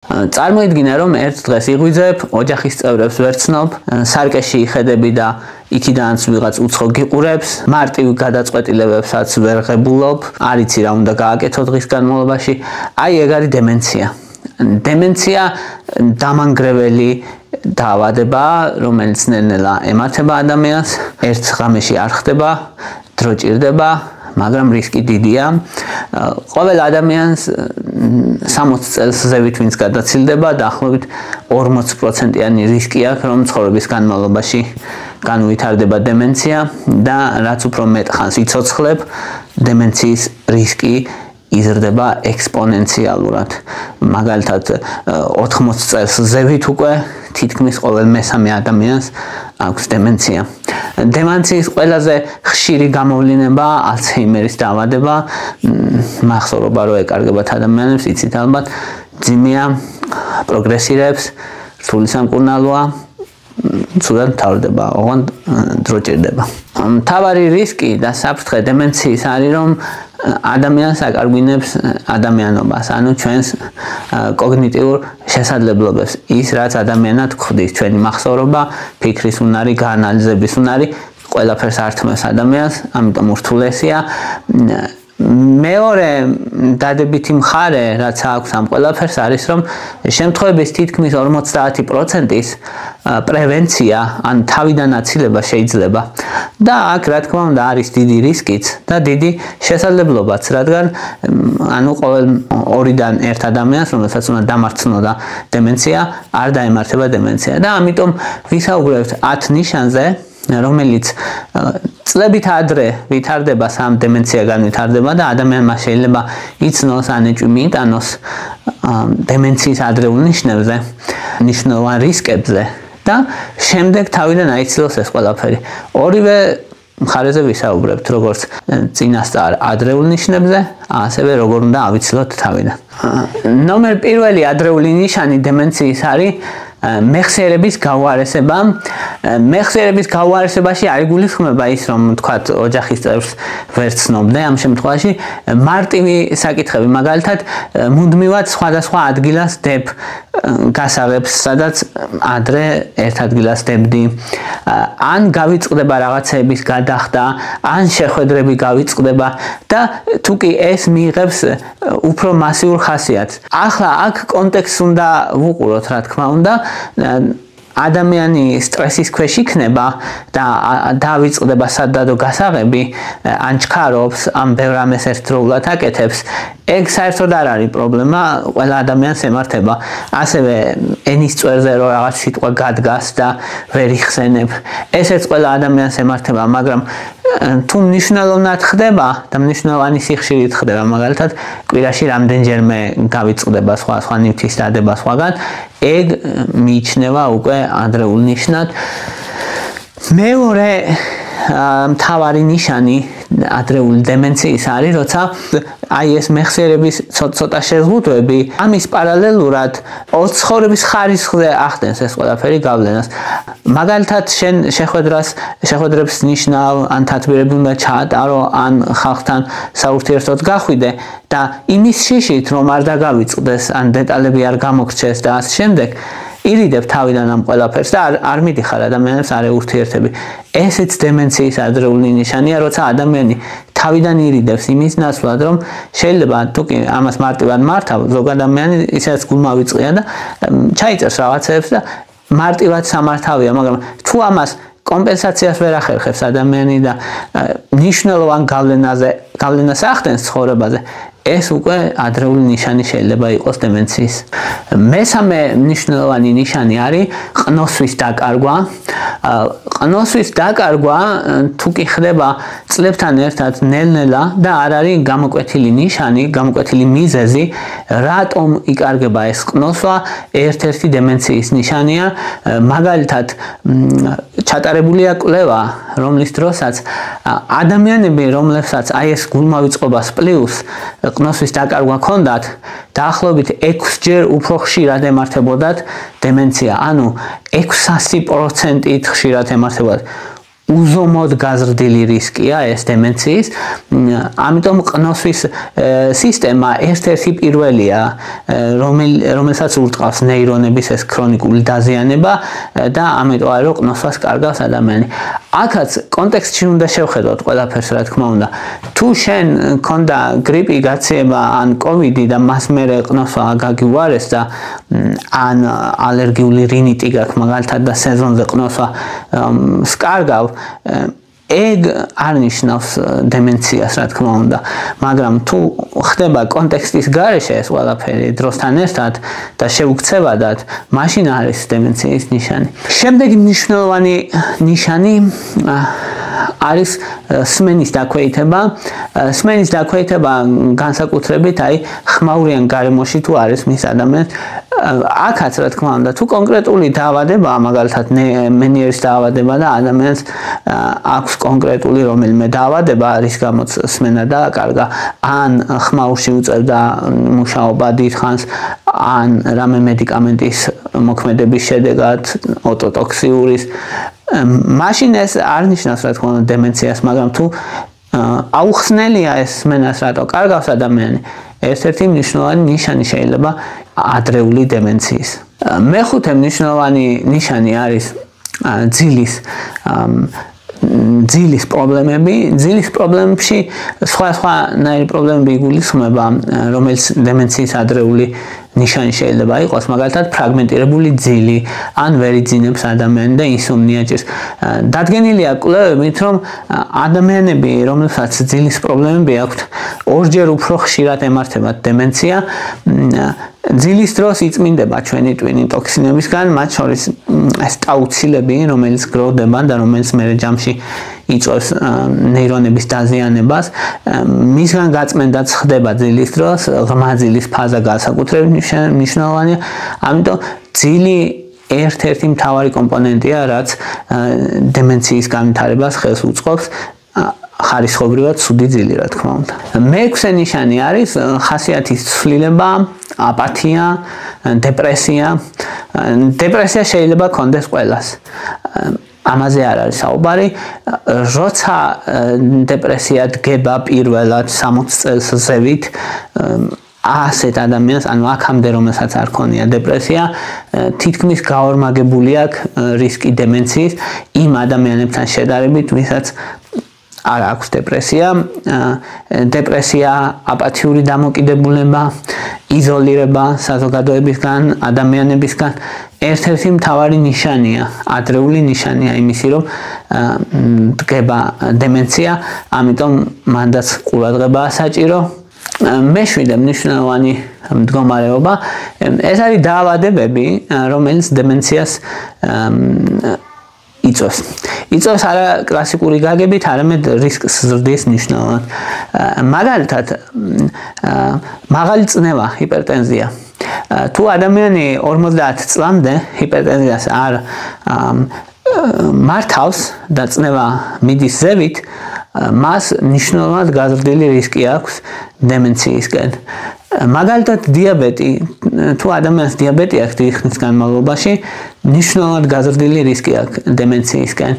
წარმოიდგინე, რომ ერთ დღეს იღვიძებ, ოჯახის წევრებს ვერ ცნობ, სარკეში იხედები და იქიდანაც ვიღაც უცხო გიყურებს, მარტივ გადაწყვეტილებებსაც ვერ ღებულობ, არ იცი რა უნდა გააკეთო დღის განმავლობაში. აი ეგ არის დემენცია. დემენცია დამანგრეველი დაავადება, რომელიც ნელ-ნელა ემართება ადამიანს, ერთ ღამეში არ ხდება, დრო ჭირდება, მაგრამ რისკი დიდია. ყოველ ადამიანს 60 წელს ზევით ვინც გადაცილდება, დაახლოებით 40%-იანი რისკი აქვს, რომ ცხოვრების განმავლობაში განუვითარდება დემენცია და რაც უფრო მეტ ხანს იცოცხლებ, დემენციის რისკი იზრდება ექსპონენციალურად. მაგალითად 80 წელს ზევით უკვე თითქმის ყოველ მესამე ადამიანს აქვს დემენცია. დემენციის ყველაზე ხშირი გამოვლინება ალცჰეიმერის დაავადება, მახსოვრობა რო ეკარგებათ ადამიანებს, იცით ალბათ, ძიმეა, პროგრესირებს, რთული სამკურნალოა, ცუდად მთავრდება, ოღონდ დრო ჭირდება. მთავარი რისკი და საფრთხე დემენციის არის, რომ ადამიანს აკარგვინებს ადამიანობას, ანუ ჩვენს კოგნიტიურ შესაძლებლობებს, ის რაც ადამიანად გვხდის, ჩვენი მახსოვრობა, ფიქრის უნარი, გაანალიზების უნარი, ყველაფერს ართმევს ადამიანს, ამიტომ ურთულესია. მეორე დადებითი მხარე, რაც აქვს ამ ყველაფერს, არის, რომ შემთხვევების თითქმის 50%-ის პრევენცია, ან თავიდან აცილება შეიძლება. და აქ, რა თქმა უნდა, არის დიდი რისკიც და დიდი შესაძლებლობაც, რადგან ანუ ყოველ 2-დან 1 ადამიანს, რომელსაც უნდა დამარცხნოდა დემენცია, არ დაემართება დემენცია. და ამიტომ ვისაუბრებთ 10 ნიშანზე, რომელიც წლებით ადრე ვითარდება, სამ დემენციაგან ვითარდება და ადამიანმა შეიძლება იცნოს, ანეჭვი მიიტანოს დემენციის ადრეულ ნიშნებზე, მნიშვნელოვან რისკებზე და შემდეგ თავიდან აიცილოს ეს ყველაფერი. ორივე მხარეზე ვისაუბრებთ, როგორც წინასწარ ადრეულ ნიშნებზე, ასევე როგორ უნდა ავიცილოთ თავიდან. ნომერ პირველი ადრეული ნიშანი დემენციის არის მეხსიერების გაუარესება. მეხსიერების გაუარესებაში არ იგულისხმება ის, რომ თქვათ ოჯახის წევრს ვერ ცნობდე, ამ შემთხვევაში მარტივი საკითხები, მაგალითად, მუდმივად სხვადასხვა ადგილას დებ გასაღებს, სადაც ადრე ერთ ადგილას დებდი, ან გავიწყდება რაღაცეების გადახდა, ან შეხვედრები გავიწყდება და თუ კი ეს მიიღებს უფრო მასიურ ხასიათს. ახლა აქ კონტექსტს უნდა ვუყუროთ, რა თქმა უნდა, ადამიანი სტრესის ქვეშ იქნება და დავიწყდება სადადო გასაღები, ან ჩქარობს, ან ბევრ ამას ერთდროულად აკეთებს. ეგ საერთოდ არ არის პრობლემა, ყველა ადამიანს ემართება. ასევე ენის წვერზე რო რაღაც სიტყვა გადგას და ვერ იხსენებ, ესეც ყველა ადამიანს ემართება, მაგრამ თუ მნიშვნელოვნად ხდება და მნიშვნელოვანი სიხშირით ხდება, მაგალითად, კვირაში რამდენჯერმე გავიწყდება სხვა ნივთის დადება სხვაგან, ეგ მიიჩნევა უკვე ადრეულ ნიშნად. მეორე მთავარი ნიშანი ადრეული დემენციის არის, როცა აი ეს მეხსიერების ცოტა შეზღუდვები, ამის პარალელურად ცხოვრების ხარისხზე ახდენს ეს ყველაფერი გავლენას. მაგალითად, შენ შეხვედრებს ნიშნავ, ან თათბირები უნდა ჩაატარო, ან ხალხთან საურთიერთოდ გახვიდე და იმის შიშით, რომ არ დაგავიწყდეს, ან დეტალები არ გამოგრჩეს და ასე შემდეგ, ირიდებ თავიდან ამ ყველაფერს და არ მიდიხარ ადამიანებს, არ ეურთიერთები. ესეც დემენციის ადრეული ნიშანია, როცა ადამიანი თავიდან ირიდებს იმის ნაცვლად, რომ შეიძლება თუ კი ამას მარტივად მართავ, ზოგ ადამიანი ისედაც გულმავიწყია და ჩაიწერს რაღაცეებს და მარტივად სამართავია, მაგრამ თუ ამას კომპენსაციას ვერ ახერხებს ადამიანი და მნიშვნელოვან გავლენას ახდენს ცხოვრებაზე, ეს უკვე ადრეული ნიშანი შეიძლება იყოს დემენციის. მესამე მნიშვნელოვანი ნიშანი არის ყნოსვის დაკარგვა. ყნოსვის დაკარგვა თუ კი ხდება წლებთან ერთად ნელ-ნელა და არ არის გამოკვეთილი ნიშანი, გამოკვეთილი მიზეზი, რატომ იკარგება ეს ყნოსვა, ერთ-ერთი დემენციის ნიშანია. მაგალითად, ჩატარებულია კვლევა, რომლის დროსაც ადამიანები, რომლებსაც აი ეს გულმავიწყობა პლუს ყნოსვის დაკარგვა ჰქონდათ, დაახლოებით 6-ჯერ უფრო ხშირად ემართებოდათ დემენცია, ანუ 600%-ით ხშირად ემართებოდათ. უზომოდ გაზრდილი რისკია ეს დემენციის. ამიტომ ყნოსვის სისტემა ერთ-ერთი პირველია, რომელსაც ურტყავს ნეირონების ეს ქრონიკული დაზიანება და ამიტომ არის რომ ყნოსვას კარგავს ადამიანი. აქაც კონტექსტში უნდა შევხედოთ ყველაფერს, რა თქმა უნდა. თუ შენ ქონდა გრიპი, გაცემა ან კოვიდი და მას მერე ყნოსვა გაგიუარეს და ან ალერგიული რინიტი გაქვს მაგალითად და სეზონზე ყნოსვა სკარგავ, ეგ არ ნიშნავს დემენციას, რა თქმა უნდა, მაგრამ თუ ხდება კონტექსტის გარეშე ეს ყველაფერი დროსთან ერთად და შეუქცევადად, მაშინ არის დემენციის ნიშანი. შემდეგი მნიშვნელოვანი ნიშანი არის სმენის დაქვეითება. სმენის დაქვეითება განსაკუთრებით ხმაურიან გარემოში თუ არის მის ადამიანს. აქაც რა თქმა უნდა, თუ კონკრეტული დაავადებაა, მაგალითად მენიერის დაავადება და ადამიანს აქვს კონკრეტული რომელიმე დაავადება, რის გამოც სმენა დააკარგა, ან ხმაურში უწევდა მუშაობა დიდხანს, ან რამე მედიკამენტის მოქმედების შედეგად, ოტოტოქსიურის, მაშინ ეს არ ნიშნავს რა თქმა უნდა დემენციას, მაგრამ თუ აუხსნელია ეს სმენას რატო კარგავს ადამიანი, ერთ-ერთი მნიშვნელოვანი ნიშანი შეიძლება ადრეული დემენციის. მეხუთე მნიშვნელოვანი ნიშანი არის ძილის პრობლემები. ძილის პრობლემებში სხვადასხვანაირი პრობლემები იგულისხმება, რომელიც დემენციის ადრეული ნიშანი შეიძლება იყოს, მაგალითად ფრაგმენტირებული ძილი, ან ვერ იძინებს ადამიანი და ინსომნია ჭირს. დადგენილია კვლევებით, რომ ადამიანები, რომელსაც ძილის პრობლემები აქვთ, ორჯერ უფრო ხშირად ემართებათ დემენცია. ძილის დროს იწმინდება ჩვენი ტვინი ტოქსინებისგან, მათ შორის ეს ტაუცილები, რომელიც გროვდება და რომელიც მერე ჯამში იწვევს ნეირონების დაზიანებას. მისგან გაწმენდაც ხდება ძილის დროს, ღრმა ძილის ფაზა განსაკუთრებით მნიშვნელოვანია. ამიტომ ძილი ერთ-ერთი მთავარი კომპონენტია, რაც დემენციის განვითარებას ხელს უწყობს. ხარისხობრივად ცუდი ძილი, რა თქმა უნდა. მეექვსე ნიშანი არის ხასიათის ცვლილება, აპათია, დეპრესია. დეპრესია შეიძლება კონდეს ყველას. ამაზე არ არის საუბარი. როცა დეპრესია დგება პირველად 60 წელს ზევით, ასეთ ადამიანს, ანუ აქამდე რომელსაც არ ქონია დეპრესია, თითქმის გაორმაგებული აქვს რისკი დემენციის იმ ადამიანებთან შედარებით, ვისაც არ აქვს დეპრესია. დეპრესია, აპათიური დამოკიდებულება, იზოლირება საზოგადოებისგან, ადამიანებისგან ერთ-ერთი მთავარი ნიშანია, ადრეული ნიშანია იმისი, რომ დგება დემენცია, ამიტომ მანდაც ყურადღებაა საჭირო. მეშვიდე მნიშვნელოვანი მდგომარეობა, ეს არის დაავადებები, რომელიც დემენციას იწვევს არა კლასიკური გაგებით, არამედ რისკს ზრდის მნიშვნელოვნად. მაგალითად, მაღალი წნევა, ჰიპერტენზია. თუ ადამიანი 50 წლამდე ჰიპერტენზიას არ მართავს და წნევა მიდის ზევით, მას მნიშვნელოვნად გაზრდილი რისკი აქვს დემენციისკენ. მაგალითად, დიაბეტი, თუ ადამიანს დიაბეტი აქვს დიდი ხნის განმავლობაში, მნიშვნელოვნად გაზრდილი რისკი აქვს დემენციისკენ.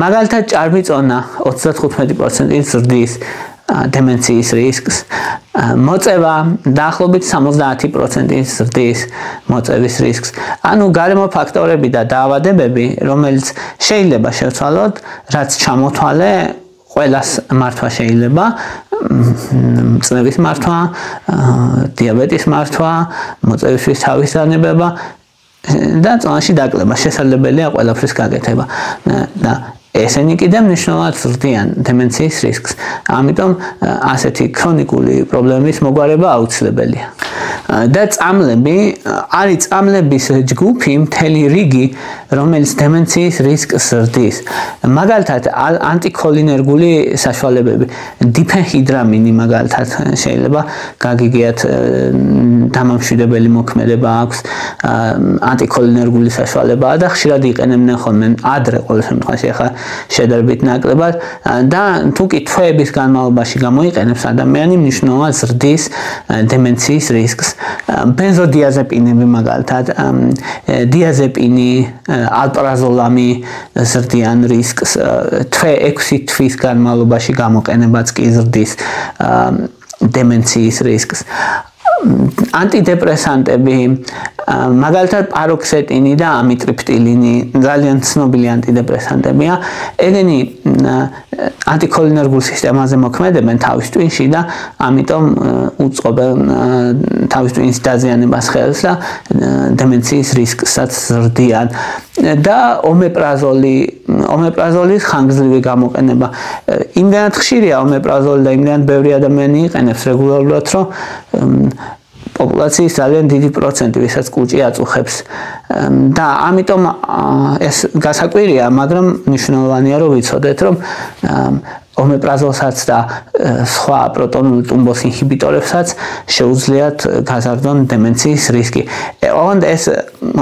მაგალითად, ჭარბი-წონა 35% ზრდის დემენციის რისკს. მოწევა დაახლოებით 70% ზრდის მოწევის რისკს. ანუ გარემო ფაქტორები და დაავადებები, რომელიც შეიძლება შევცვალოთ, რაც ჩამოთვალე ყველას მართვა შეიძლება, წნევის მართვა, დიაბეტის მართვა, მოწევის თავისდანება და წონაში დაკლება შესაძლებელია ყველაფრის გაკეთება. და ესენი კიდევ მნიშვნელოვნად ზრდიან დემენციის რისკს. ამიტომ ასეთი ქრონიკული პრობლემის მოგვარება აუცილებელია. და წამლები არის წამლების ჯგუფი, მთელი რიგი, რომელიც დემენციის რისკს ზრდის. მაგალითად, ანტიქოლინერგული საშუალებები, დიფენჰიდრამინი მაგალითად შეიძლება გაგიგიათ დამამშვიდებელი მოქმედება აქვს, ანტიქოლინერგული საშუალებაა და ხშირად იყენებდნენ ხოლმე ადრე ყოველ შემთხვევაში, ახლა შედარებით ნაკლებად და თუ კი თვეების განმავლობაში გამოიყენებს ადამიანი, მნიშვნელოვნად ზრდის დემენციის რისკს. ბენზოდიაზეპინები მაგალითად დიაზეპინი, ალპრაზოლამი ზრდიან რისკს, 6 თვის განმავლობაში გამოყენებაც კი ზრდის დემენციის რისკს. ანტიდეპრესანტები, მაგალითად პაროქსეტინი და ამიტრიპტილინი ძალიან ცნობილი ანტიდეპრესანტებია. ეგენი ანტიქოლინერგულ სისტემაზე მოქმედებენ თავის ტვინში და ამიტომ უწყობენ თავის ტვინის დაზიანებას ხელს და დემენციის რისკსაც ზრდიან. და ომეპრაზოლის ხანგრძლივი გამოყენება. იმდანაც ხშირია ომეპრაზოლი და იმდანაც ბევრი ადამიანი იყენებს რეგულარულად, რომ პოპულაციის ძალიან დიდი პროცენტი, ვისაც კუჭი აწუხებს. და ამიტომ ეს გასაკვირია, მაგრამ მნიშვნელოვანია რომ ვიცოდეთ, რომ ომეპრაზოლსაც და სხვა პროტონული ტუმბოს ინჰიბიტორებსაც შეუძლიათ გაზარდონ დემენციის რისკი. ოღონდ ეს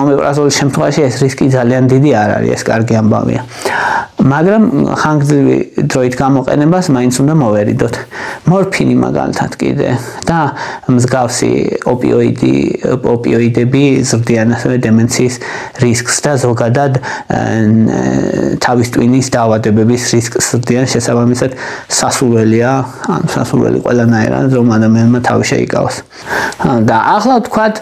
ომეპრაზოლის შემთხვევაში ეს რისკი ძალიან დიდი არ არის, ეს კარგი ამბავია. მაგრამ ხანგრძლივი დროით გამოყენებას მაინც უნდა მოვერიდოთ. მორფინი მაგალითად კიდე და მსგავსი ოპიოიდები ზრდიან ასევე დემენციის რისკს და ზოგადად თავის ტვინის დაავადებების რისკს ზრდიან, შესაბამისად სასურველია, სასურველი ყველანაირად რომ ადამიანმა თავი შეიკავოს. და ახლა ვთქვათ,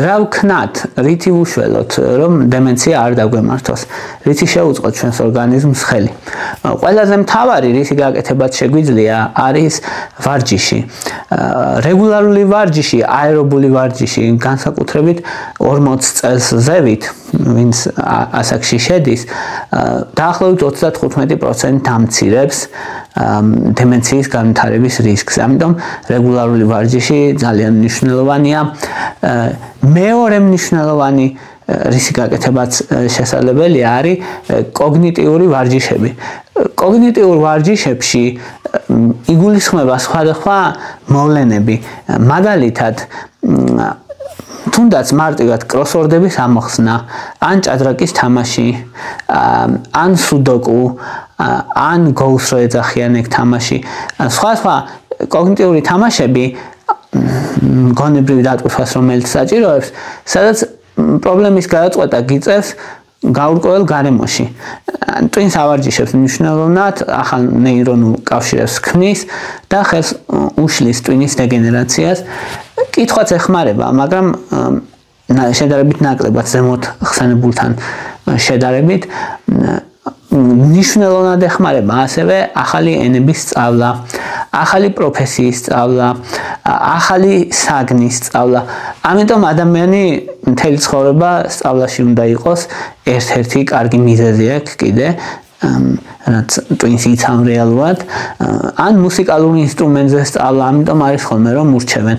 რა ვქნათ, რითი ვუშველოთ, რომ დემენცია არ დაგვემართოს, რითი შეუწყოთ ჩვენს ორგანიზმს ხელი. ყველაზე მთავარი რითი გაკეთებაც შეგვიძლია არის ვარჯიში. რეგულარული ვარჯიში, აერობული ვარჯიში, განსაკუთრებით 40 წელს ზევით, ვინც ასაკში შედის, დაახლოებით 35% ამცირებს დემენციის განვითარების რისკს. ამიტომ რეგულარული ვარჯიში ძალიან მნიშვნელოვანია. მეორე მნიშვნელოვანი რისი გაკეთებაც შესაძლებელია არის კოგნიტიური ვარჯიშები. კოგნიტიურ ვარჯიშებში იგულისხმება სხვადასხვა მოვლენები. მაგალითად, თუნდაც მარტივად კროსვორდების ამოხსნა, ან ჭადრაკის თამაში, ან სუდოკუ, ან გოუს რო ეძახიან ეგ თამაში. სხვა კოგნიტიური თამაშები გონებრივი დატვირთვას რომელიც საჭიროებს, სადაც პრობლემის გადაწყვეტა გიწევს გაურკვეველ გარემოში. ტვინს ავარჯიშებს მნიშვნელოვნად, ახალ ნეირონულ კავშირებს ქმნის და ხელს უშლის ტვინის დეგენერაციას. კითხვაც ეხმარება, მაგრამ შედარებით ნაკლებად ზემოთ ხსენებულთან შედარებით მნიშვნელოვნად ეხმარება ასევე ახალი ენების სწავლა, ახალი პროფესიის სწავლა, ახალი საგნის სწავლა. ამიტომ ადამიანი მთელი ცხოვრება სწავლაში უნდა იყოს, ერთ-ერთი კარგი მიზეზი აქვს კიდე, რაც ტვინს იცავ რეალურად, ან მუსიკალური ინსტრუმენტზე სწავლა, ამიტომ არის ხოლმე რომ ურჩევენ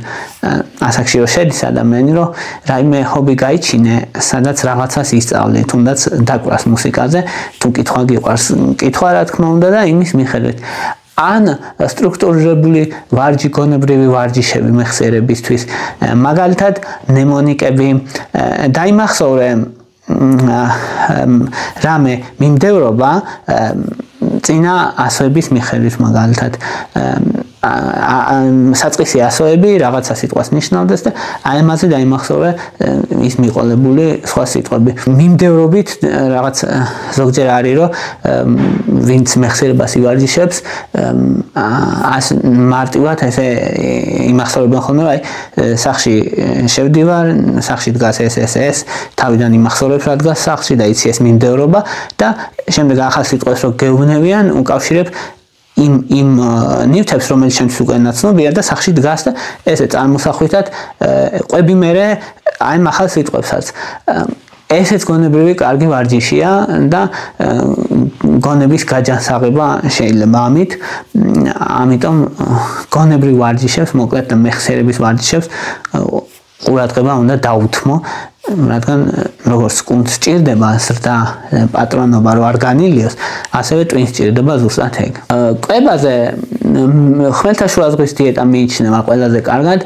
ასაკში რომ შედის ადამიანი, რომ რაიმე ჰობი გაიჩინე, სადაც რაღაცას ისწავლე, თუნდაც დაკვას მუსიკაზე, თუ კითხვა გიყვარს, კითხვა რა თქმა უნდა და იმის მიხედვით. ან სტრუქტურირებული გონებრივი ვარჯიშები მეხსიერებისთვის, მაგალითად ნემონიკები, დაიმახსოვრე რამე მიმდევრობა წინა ასოების მიხედვით, მაგალითად საწყისი ასოები რაღაცა სიტყვას ნიშნავდეს და აი ამაზე დაიმახსოვრე ის მიყოლებული სხვა სიტყვები. მიმდევრობით რაღაც ზოგჯერ არის რომ ვინც მეხსიერებას ივარჯიშებს, მარტივად ესე იმახსოვრებენ ხოლმე, აი სახში შევდივარ, სახში დგას ეს, თავიდან იმახსოვრებს რა დგას სახში და იცი ეს მიმდევრობა და შემდეგ ახალ სიტყვას რო გეუბნებიან, უკავშირებ იმ ნივთებს, რომელიც შემთხვევით უკვე ნაცნობია და სახში დგას და ესე წარმოსახვითად ყვები მერე აი ახალ სიტყვებსაც. ესეც გონებრივი კარგი ვარჯიშია და გონების გაჯანსაღება შეიძლება ამით. ამიტომ გონებრივ ვარჯიშებს, მოკლედ მეხსიერების ვარჯიშებს ყურადღება უნდა დაუთმო, რადგან როგორც კუნთს სჭირდება ზრდა პატრონობა რო არ განილიოს, ასევე ტვინს სჭირდება ზუსტად ეგ. კვებაზე ხმელთაშუა ზღვის დიეტა მიიჩნევა ყველაზე კარგად.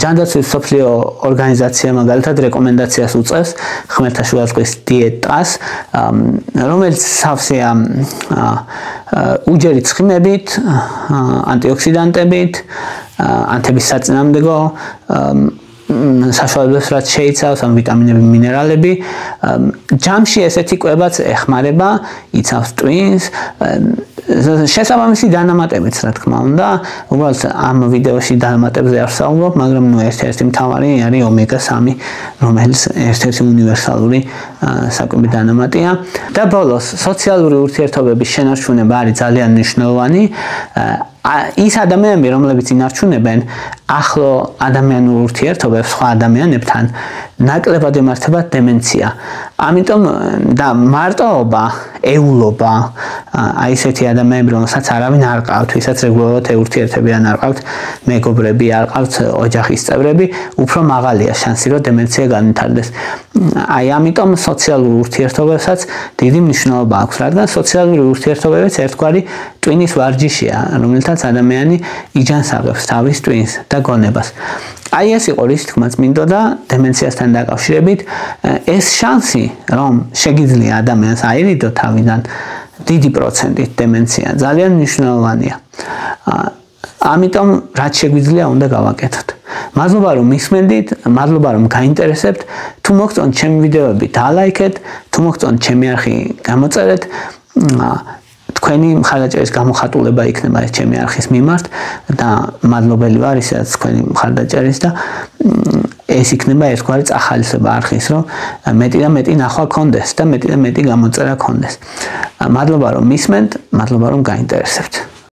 ჯანდაცვის მსოფლიო ორგანიზაცია მაგალითად რეკომენდაციას უწევს ხმელთაშუა ზღვის დიეტას, რომელიც სავსეა უჯერი ცხიმებით, ანტიოქსიდანტებით, ანთების საწინააღმდეგო საშუალებებს რაც შეიცავს ამ ვიტამინები, მინერალები. ჯამში ესეთი კვებაც ეხმარება, იცავს ტვინს, შესაბამისი დანამატებიც რა თქმა უნდა. უბრალოდ ამ ვიდეოში დანამატებზე არ ვსაუბრობ, მაგრამ ერთ-ერთი მთავარი არის ომეგა-3, რომელიც ერთ-ერთი უნივერსალური საკვები დანამატია. და ბოლოს, სოციალური ურთიერთობების შენარჩუნება არის ძალიან მნიშვნელოვანი. ის ადამიანები, რომლებიც ინარჩუნებენ ახლო ადამიანურ ურთიერთობებს სხვა ადამიანებთან, ნაკლებად ემართებათ დემენცია. ამიტომ და მარტოობა, ეულობა, აი ესეთი ადამიანები, რომელსაც არავინ არ ყავთ, ვისაც რეგულარულად ურთიერთებიან, არ ყავთ მეგობრები, არ ყავთ ოჯახის წევრები, უფრო მაღალია შანსი, რომ დემენცია განვითარდეს. აი ამიტომ სოციალურ ურთიერთობებსაც დიდი მნიშვნელობა აქვს, რადგან სოციალური ურთიერთობებიც ერთგვარი ტვინის ვარჯიშია, რომელთაც ადამიანი იჯანსაღებს თავის ტვინს და გონებას. აი ეს იყო რის თქმა წმინდოდა დემენციასთან დაკავშირებით. ეს შანსი, რომ შეგიძლია ადამიანს აირიდო თავიდან დიდი პროცენტით დემენცია, ძალიან მნიშვნელოვანია. ამიტომ რაც შეგვიძლია უნდა გავაკეთოთ. მადლობა რომ მისმენდით, მადლობა რომ გაინტერესებთ. თუ მოგწონთ ჩემი ვიდეოები, დალაიქეთ, თუ მოგწონთ ჩემი არხი, გამოწერეთ. თქვენი მხარდაჭერის გამოხატულება იქნება ეს ჩემი არხის მიმართ და მადლობელი ვარ ისაც თქვენი მხარდაჭერის და ეს იქნება ერთგვარი წახალისება არხის, რომ მეტი და მეტი ნახვა გქონდეს და მეტი და მეტი გამოწერა გქონდეს. მადლობა რომ მისმენთ, მადლობა რომ გაინტერესებთ.